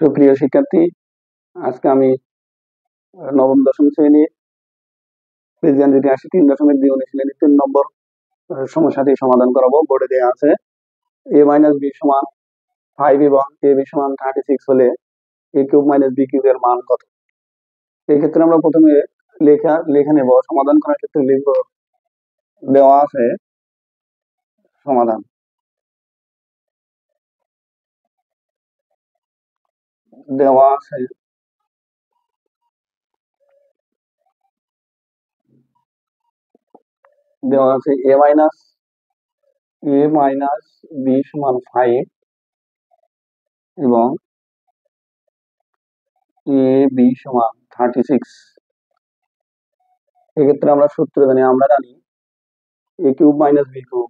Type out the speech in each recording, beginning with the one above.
সুপ্রিয় শিক্ষার্থী, আজকে আমি নবম দশম শ্রেণী বিজ্ঞান ইতিহাসে 3.2 অনুশীলনী 3 নম্বর সমস্যাটি সমাধান করাবো। বোর্ডে দেওয়া আছে a-b সমান 5 এবং ab সমান 36 হলে a cube minus b cube এর মান কত? এক্ষেত্রে আমরা প্রথমে লেখা নেব। সমাধান করার ক্ষেত্রে লিখব, দেওয়া আছে সমাধান, দেওয়া আছে a মাইনাস b সমান 5 এবং ab সমান 36। এক্ষেত্রে আমরা সূত্র জানি, আমরা জানি a cube minus b cube,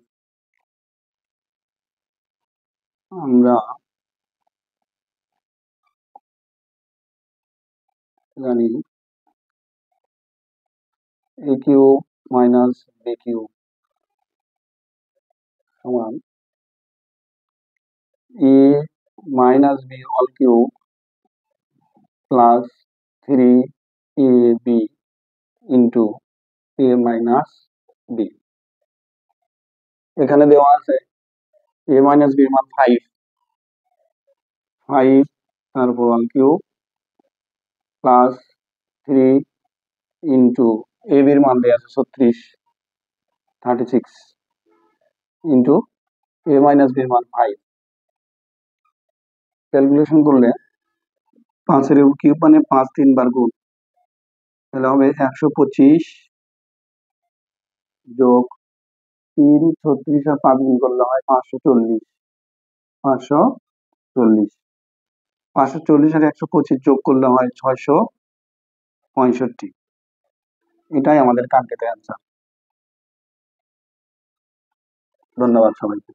আমরা জানি a cube minus b cube সমান a মাইনাস b whole cube plus 3ab into a মাইনাস b। এখানে দেওয়া আছে a মাইনাস b এর মান 5, তারপর whole cube plus 3 into a এর মান দেওয়া আছে 36 ইন্টু a মাইনাস b এর মান 5। ক্যালকুলেশন করলে 5 এর কিউব মানে 5 3 বার গুণ, তাহলে হবে 125 যোগ 3 36 আর 5 গুণ করলে হয় 540। 540 আর 125 যোগ করলে হয় 665। এটাই আমাদের কাঙ্ক্ষিত অ্যান্সার। ধন্যবাদ সবাইকে।